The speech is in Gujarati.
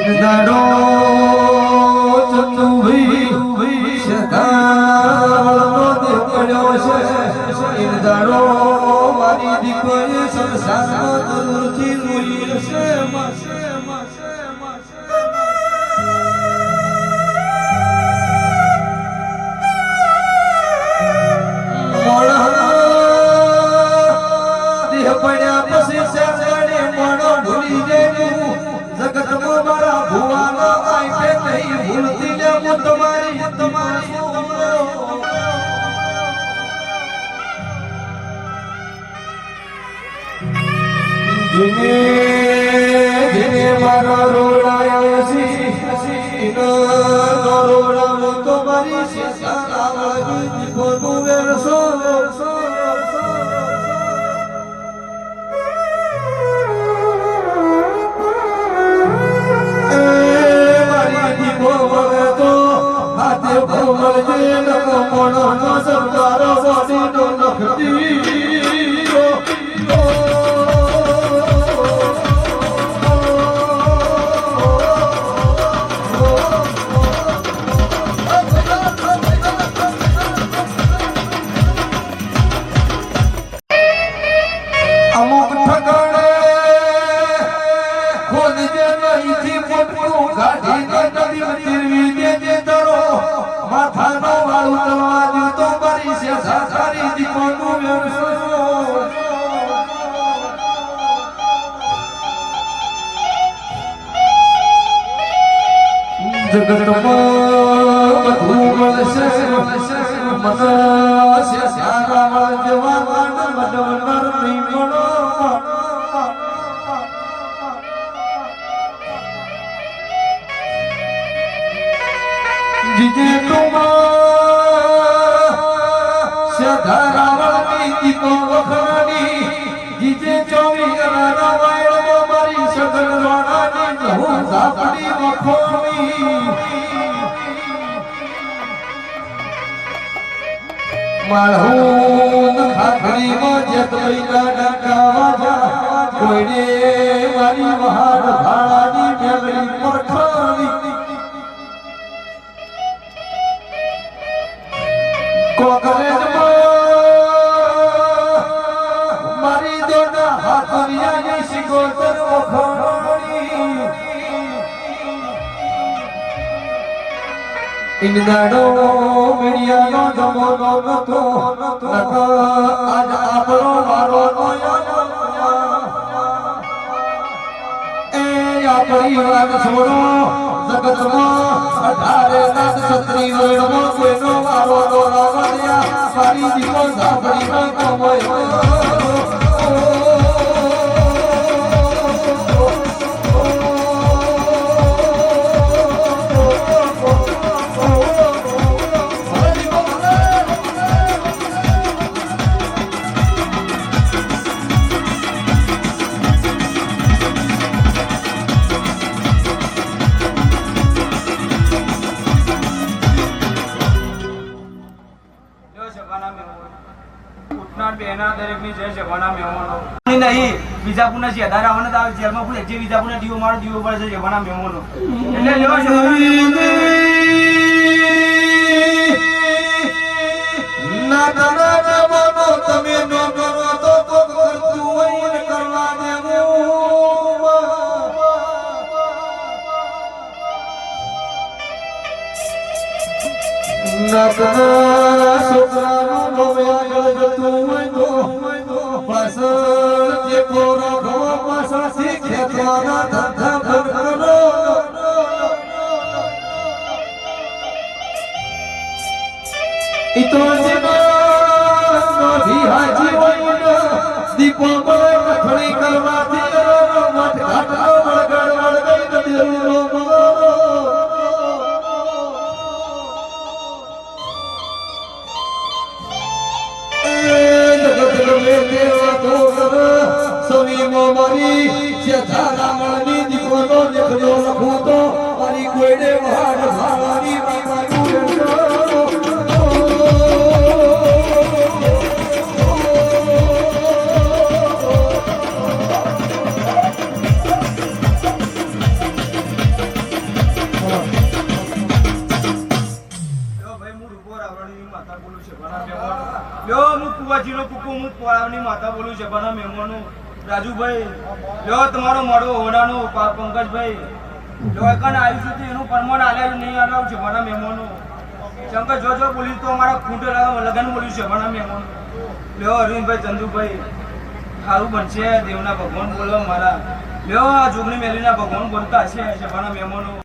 દાડો ચતુભાઈ સદાનો દેવડ્યો છે દાડો મારી દીકરી સંસારનો દૂરથી રોઈ છે પડ્યા પછી સાંગણે મોણો ભૂલી જેવું જગતમાં મારા ભુવાનો આંખે નહીં ભૂલતી ને હું તમારી ધીમે ધીમે મારો રોડાયો છે રોડાયો તો મારી શેષારાવળી દીપોનું વેરસો અમુક ઠકાણે ખોદજે નહીંથી મોટું ગાઢી નદી તીરવી દેજે દરો માથાનો વાળું તલવા દો તો મારી છે સારી દીપોનું વેરસો જગતમાં બધું મળશે મને છે સારા જવાન મડવનર નહીં મળો જીજે સધારાવળની દીકો વખરાની જીજે ચોવી અનારા વાયડો મારી સગન રોણાની હું ઝાપડી વખોની મારું ખાખરીમાં જતોઈના ડંકા વાજા કોઈને મારી વહાડ ભાડાની મેળવી પરખાવી મારી દોના હાથરિયાની સિકોતર વખોણી ઇન્દાડો મીડિયાનો જમોનો નતો આજ આપણો વારો એ આપણી વાત છોડો જગતમાં 18 નાથ છત્રી વેણમાં કોઈનો વારો નો રાવણ્યા મારી દીકો ઝાપડીમાં કમાય નહીં વિજાપુરના છે અધાર આવવાના આવે જેલમાં પૂછે જે વિજાપુરના દીવો મારો દીવો પડે છે જવાના મહેમાનો એટલે લેવો છે ના ના માનો તમે નો કરો તો કોક કરતું હોય ને કરવા દેવું ના છોકરાનો નવે આગળ જતું હોય તો પાછળ જે કોરો ઘો પાછળ શીખે ત્યાંના ધંધા ભરકરો ઈતો જીવનો વિહાજી હોય દીપો મળે કઠણી કરવાથી મઠ ઘાટનો વળગડ વળગઈ નદીનો મારી ધારામણની દીકરો દેખજો લખું તો મારી કોઈને વાડ ભાવાની લ્યો હું કુવાજીનો કુકુ હું પોળાવની માતા બોલું છે બના મહેમાનો રાજુભાઈ લ્યો તમારો મળવો હોડાનો પંકજભાઈ લ્યો કણ આવ્યું છું એનું પરમાણ આલ્યા નહીં આલ્યા છે બના મહેમાનો શંકર જો બોલી તો અમારા ખૂંટ લગન બોલ્યું છે બના મહેમાનો લ્યો અરવિંદભાઈ ચંદુભાઈ સારું બનશે દેવના ભગવાન બોલવા મારા લ્યો આ જોગણી મેલીના ભગવાન બોલતા હશે બના મહેમાનો